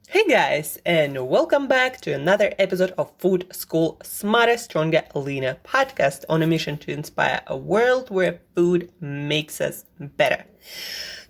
Hey guys, and welcome back to another episode of Food School Smarter, Stronger, Leaner podcast on a mission to inspire a world where food makes us better.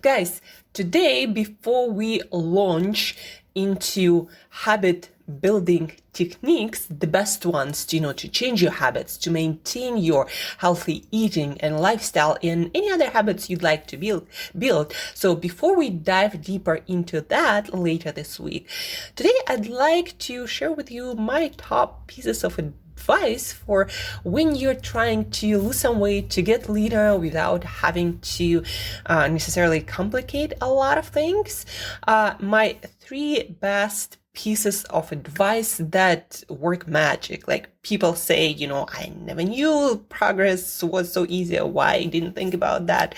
Guys, today, before we launch into habit building techniques, the best ones to change your habits, to maintain your healthy eating and lifestyle, and any other habits you'd like to build. So before we dive deeper into that later this week, today I'd like to share with you my top pieces of advice for when you're trying to lose some weight, to get leaner without having to necessarily complicate a lot of things. My three best pieces of advice that work magic. Like people say, I never knew progress was so easy. Why I didn't think about that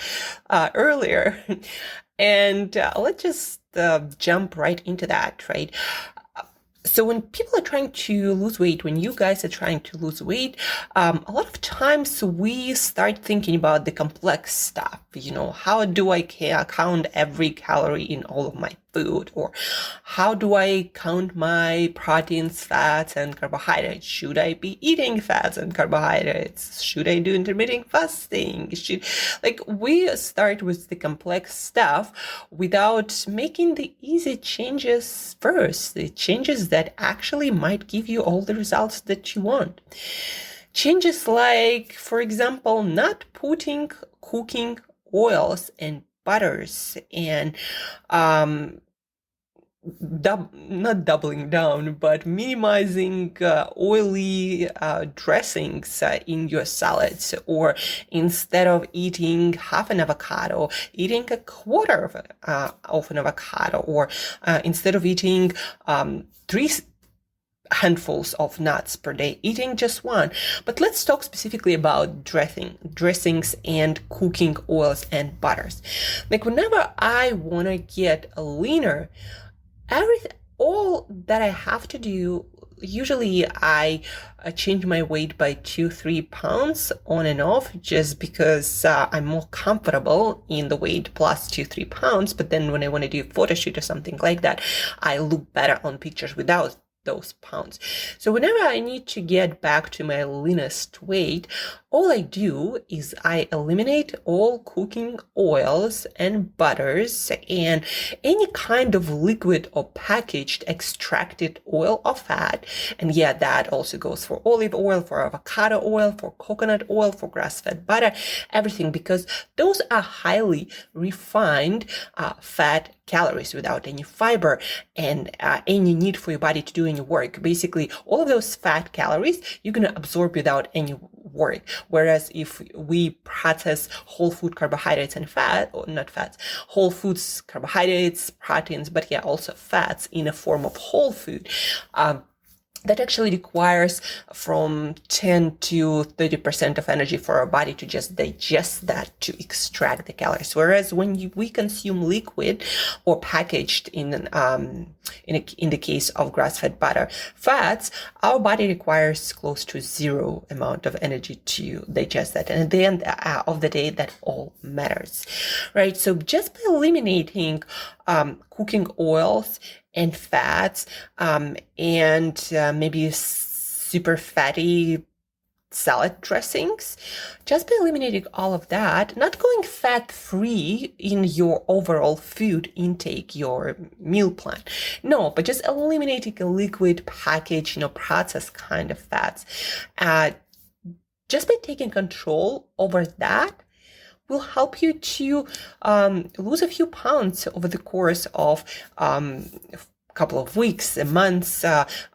earlier? And let's just jump right into that, right? So when people are trying to lose weight, when you guys are trying to lose weight, a lot of times we start thinking about the complex stuff. How do I count every calorie in all of my food? Or how do I count my proteins, fats, and carbohydrates? Should I be eating fats and carbohydrates? Should I do intermittent fasting? We start with the complex stuff without making the easy changes first, the changes that actually might give you all the results that you want. Changes like, for example, not putting cooking oils and butters and not doubling down, but minimizing oily dressings in your salads, or instead of eating half an avocado, eating a quarter of an avocado, or instead of eating three handfuls of nuts per day, eating just one. But let's talk specifically about dressings and cooking oils and butters. Like whenever I want to get leaner, all that I have to do, usually I change my weight by 2-3 pounds on and off, just because I'm more comfortable in the weight plus 2-3 pounds. But then when I want to do a photo shoot or something like that, I look better on pictures without those pounds. So whenever I need to get back to my leanest weight, all I do is I eliminate all cooking oils and butters and any kind of liquid or packaged extracted oil or fat. And yeah, that also goes for olive oil, for avocado oil, for coconut oil, for grass-fed butter, everything, because those are highly refined fat calories without any fiber and any need for your body to do any work. Basically, all of those fat calories you're going to absorb without any work. Whereas if we process whole food carbohydrates and fat, or not fats, whole foods carbohydrates, proteins, but yeah, also fats in a form of whole food, that actually requires from 10 to 30% of energy for our body to just digest that, to extract the calories. Whereas when we consume liquid or packaged in the case of grass-fed butter fats, our body requires close to zero amount of energy to digest that. And at the end of the day, that all matters, right? So just by eliminating cooking oils and fats, and maybe super fatty salad dressings, just by eliminating all of that, not going fat-free in your overall food intake, your meal plan. No, but just eliminating a liquid package, processed kind of fats. Just by taking control over that, will help you to lose a few pounds over the course of couple of weeks, months,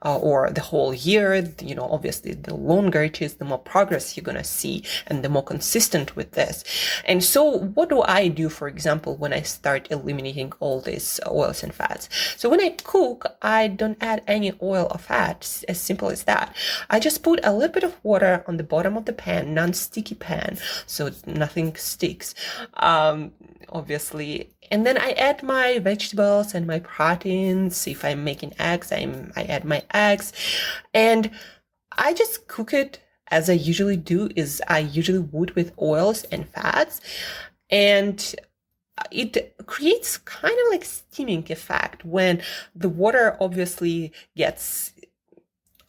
or the whole year. Obviously, the longer it is, the more progress you're going to see and the more consistent with this. And so what do I do, for example, when I start eliminating all these oils and fats? So when I cook, I don't add any oil or fat, as simple as that. I just put a little bit of water on the bottom of the pan, non-sticky pan, so nothing sticks, obviously. And then I add my vegetables and my proteins. If I'm making eggs, I add my eggs. And I just cook it as I usually do, is I usually would with oils and fats. And it creates kind of like steaming effect when the water obviously gets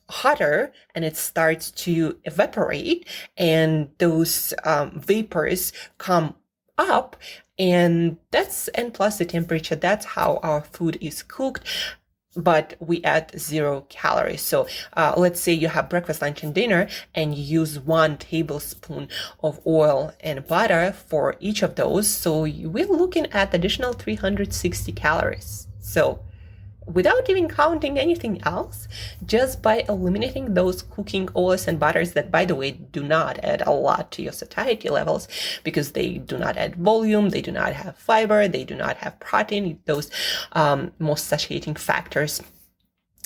hotter and it starts to evaporate, and those vapors come up, and plus the temperature, that's how our food is cooked, but we add 0 calories. So let's say you have breakfast, lunch, and dinner, and you use 1 tablespoon of oil and butter for each of those. So we're looking at additional 360 calories. So without even counting anything else, just by eliminating those cooking oils and butters that, by the way, do not add a lot to your satiety levels, because they do not add volume, they do not have fiber, they do not have protein, those most satiating factors.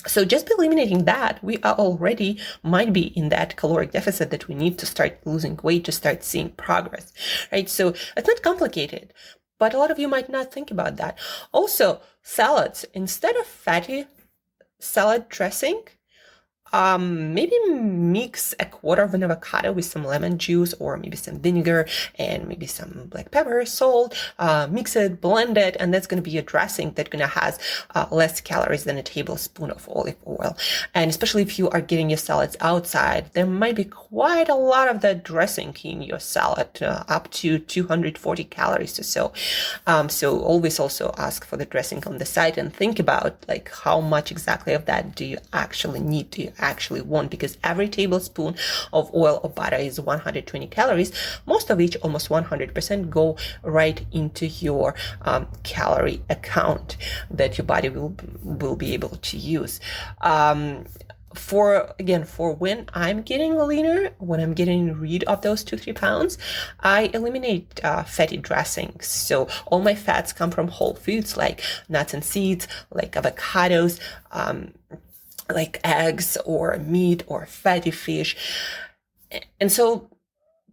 So just by eliminating that, we are already might be in that caloric deficit that we need to start losing weight, to start seeing progress, right? So it's not complicated, but a lot of you might not think about that. Also, salads, instead of fatty salad dressing, maybe mix a quarter of an avocado with some lemon juice, or maybe some vinegar and maybe some black pepper, salt, mix it, blend it, and that's going to be a dressing that's going to has less calories than a tablespoon of olive oil. And especially if you are getting your salads outside, there might be quite a lot of that dressing in your salad, up to 240 calories or so. So always also ask for the dressing on the side and think about like how much exactly of that do you actually need, do you actually want, because every tablespoon of oil or butter is 120 calories, most of which, almost 100%, go right into your calorie account that your body will be able to use. For when I'm getting leaner, when I'm getting rid of those 2-3 pounds, I eliminate fatty dressings. So all my fats come from whole foods like nuts and seeds, like avocados, like eggs or meat or fatty fish. And so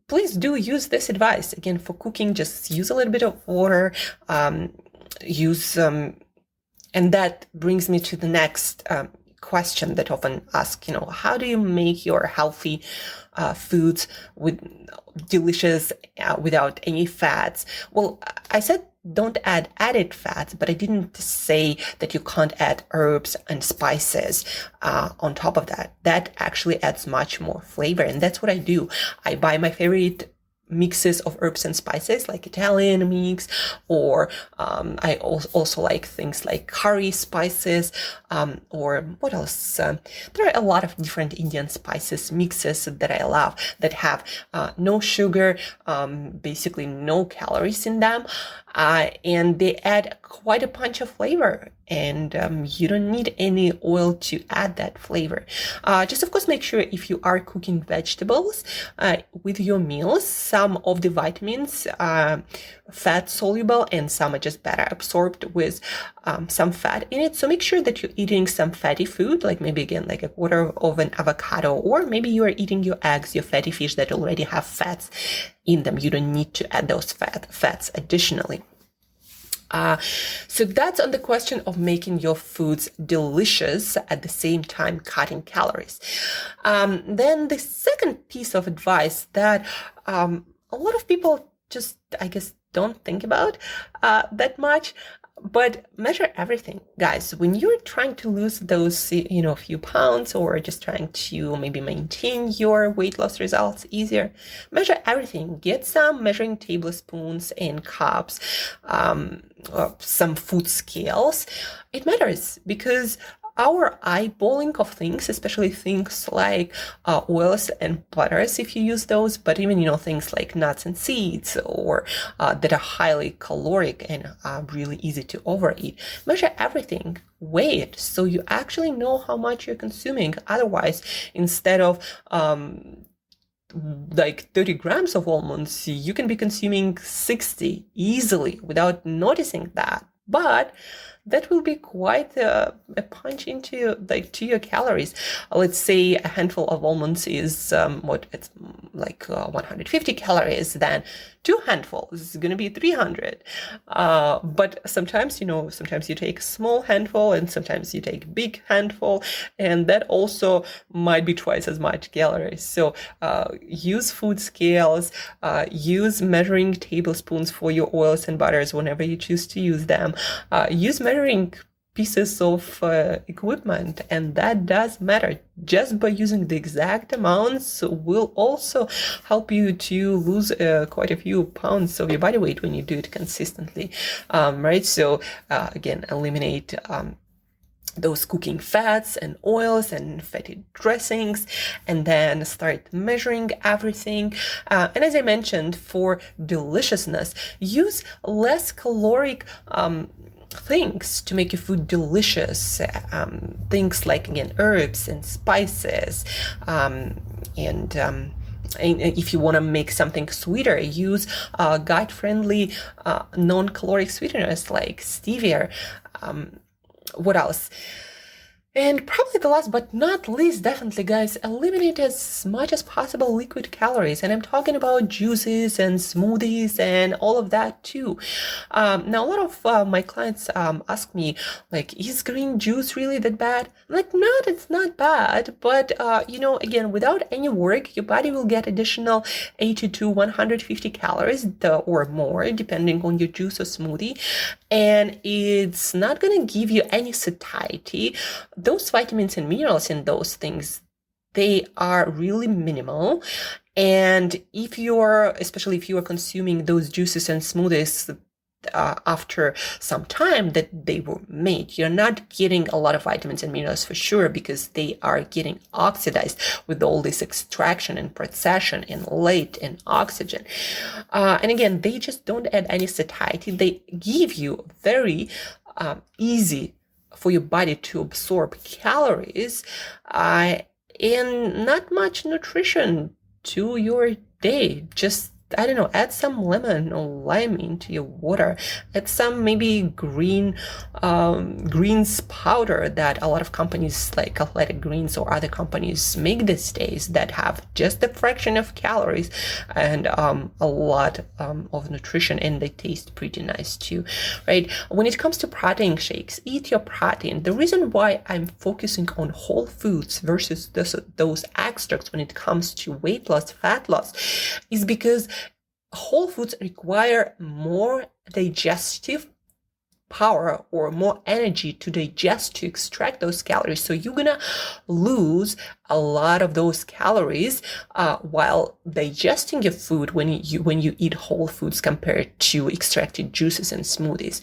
please do use this advice. Again, for cooking, just use a little bit of water, and that brings me to the next question that often ask, how do you make your healthy foods with delicious without any fats? Well, I said don't add added fats, but I didn't say that you can't add herbs and spices on top of that. That actually adds much more flavor, and that's what I do. I buy my favorite mixes of herbs and spices, like Italian mix, or I also like things like curry spices, or what else? There are a lot of different Indian spices mixes that I love that have no sugar, basically no calories in them, and they add quite a punch of flavor, and you don't need any oil to add that flavor. Just of course make sure if you are cooking vegetables with your meals, some of the vitamins are fat soluble and some are just better absorbed with some fat in it. So make sure that you're eating some fatty food, like maybe again like a quarter of an avocado, or maybe you are eating your eggs, your fatty fish that already have fats in them. You don't need to add those fats additionally. So that's on the question of making your foods delicious at the same time cutting calories. Then the second piece of advice that a lot of people just, I guess, don't think about that much, but measure everything, guys. When you're trying to lose those, few pounds, or just trying to maybe maintain your weight loss results easier, measure everything. Get some measuring tablespoons and cups, some food scales. It matters because our eyeballing of things, especially things like oils and butters, if you use those, but even, things like nuts and seeds, or that are highly caloric and really easy to overeat. Measure everything, weigh it, so you actually know how much you're consuming. Otherwise, instead of like 30 grams of almonds, you can be consuming 60 easily without noticing that. But that will be quite a punch into to your calories. Let's say a handful of almonds is it's like 150 calories, then 2 handfuls is going to be 300. But sometimes, sometimes you take a small handful and sometimes you take a big handful, and that also might be twice as much calories. So use food scales, use measuring tablespoons for your oils and butters whenever you choose to use them. Use measuring pieces of equipment, and that does matter. Just by using the exact amounts will also help you to lose quite a few pounds of your body weight when you do it consistently, right? So again, eliminate those cooking fats and oils and fatty dressings, and then start measuring everything. And as I mentioned, for deliciousness, use less caloric things to make your food delicious. Things like, again, herbs and spices, and if you want to make something sweeter, use gut-friendly non-caloric sweeteners like stevia. What else? And probably the last but not least, definitely, guys, eliminate as much as possible liquid calories. And I'm talking about juices and smoothies and all of that too. Now, a lot of my clients ask me, like, is green juice really that bad? I'm like, no, it's not bad. But, again, without any work, your body will get additional 80 to 150 calories or more, depending on your juice or smoothie. And it's not going to give you any satiety. Those vitamins and minerals in those things, they are really minimal. And especially if you are consuming those juices and smoothies after some time that they were made, you're not getting a lot of vitamins and minerals for sure, because they are getting oxidized with all this extraction and procession and light and oxygen. And again, they just don't add any satiety. They give you very easy for your body to absorb calories and not much nutrition to your day. Just, I don't know, add some lemon or lime into your water. Add some maybe greens powder that a lot of companies like Athletic Greens or other companies make these days, that have just a fraction of calories and a lot of nutrition, and they taste pretty nice too, right? When it comes to protein shakes, eat your protein. The reason why I'm focusing on whole foods versus those extracts when it comes to weight loss, fat loss, is because whole foods require more digestive power or more energy to digest, to extract those calories. So you're gonna lose a lot of those calories while digesting your food when you eat whole foods compared to extracted juices and smoothies.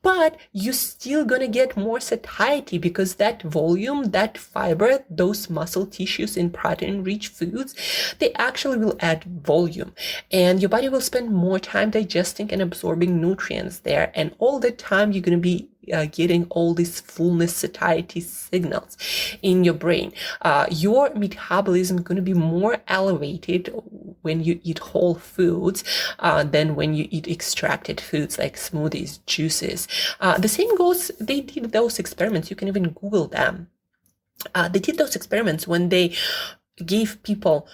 But you're still gonna get more satiety, because that volume, that fiber, those muscle tissues in protein-rich foods, they actually will add volume, and your body will spend more time digesting and absorbing nutrients there, and all the time you're gonna be getting all these fullness, satiety signals in your brain. Your metabolism is going to be more elevated when you eat whole foods than when you eat extracted foods like smoothies, juices. The same goes, they did those experiments, you can even Google them. They did those experiments when they gave people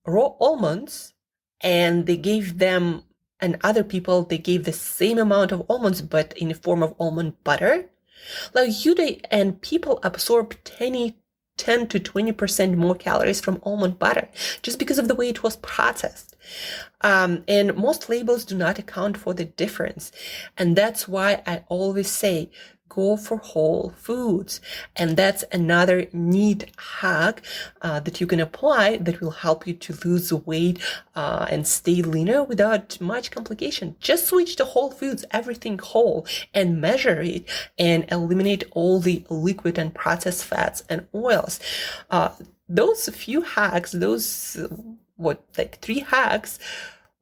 raw almonds, and they gave them, and other people, they gave the same amount of almonds, but in the form of almond butter. And people absorb 10 to 20% more calories from almond butter, just because of the way it was processed. And most labels do not account for the difference. And that's why I always say, go for whole foods. And that's another neat hack that you can apply that will help you to lose weight and stay leaner without much complication. Just switch to whole foods, everything whole, and measure it, and eliminate all the liquid and processed fats and oils. Those few hacks, those 3 hacks,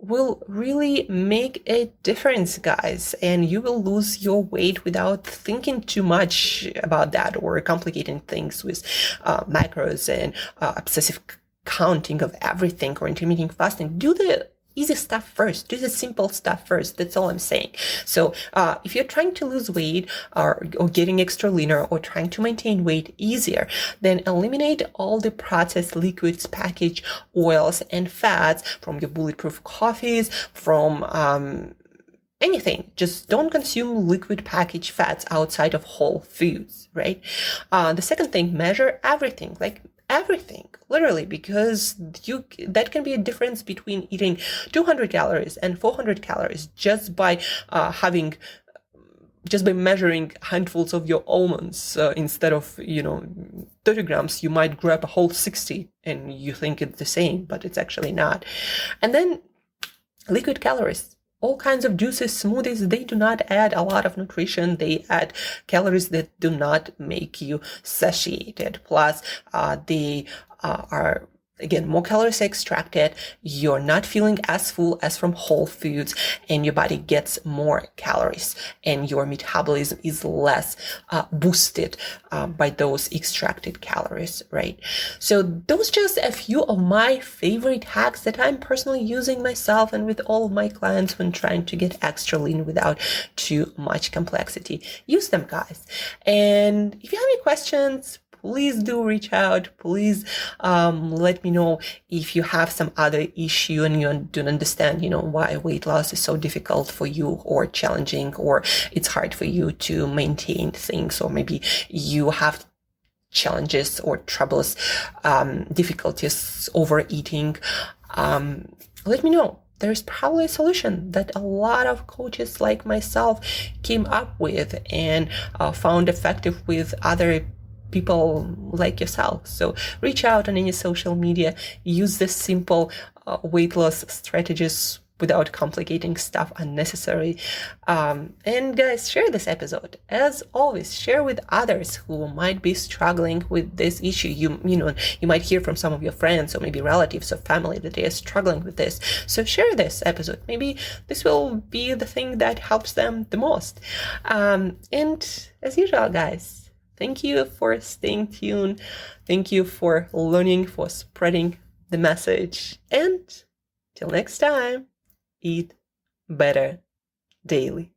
will really make a difference, guys, and you will lose your weight without thinking too much about that or complicating things with macros and obsessive counting of everything or intermittent fasting. Do the easy stuff first. Do the simple stuff first. That's all I'm saying. So if you're trying to lose weight or getting extra leaner or trying to maintain weight easier, then eliminate all the processed liquids, packaged oils, and fats from your bulletproof coffees, from anything. Just don't consume liquid packaged fats outside of whole foods, right? The second thing, measure everything, like everything, literally, because that can be a difference between eating 200 calories and 400 calories just by measuring handfuls of your almonds. Instead of 30 grams, you might grab a whole 60 and you think it's the same, but it's actually not. And then liquid calories. All kinds of juices, smoothies, they do not add a lot of nutrition. They add calories that do not make you satiated. Plus, they are, again, more calories extracted. You're not feeling as full as from whole foods, and your body gets more calories, and your metabolism is less boosted by those extracted calories, right? So those just a few of my favorite hacks that I'm personally using myself and with all of my clients when trying to get extra lean without too much complexity. Use them, guys. And if you have any questions, please do reach out. Please let me know if you have some other issue and you don't understand, why weight loss is so difficult for you or challenging, or it's hard for you to maintain things, or maybe you have challenges or troubles, difficulties overeating. Let me know. There's probably a solution that a lot of coaches like myself came up with and found effective with other people like yourself. So reach out on any social media, use this simple weight loss strategies without complicating stuff unnecessarily. And guys, share this episode. As always, share with others who might be struggling with this issue. You might hear from some of your friends or maybe relatives or family that they are struggling with this. So share this episode. Maybe this will be the thing that helps them the most. And as usual, guys, thank you for staying tuned. Thank you for learning, for spreading the message. And till next time, eat better daily.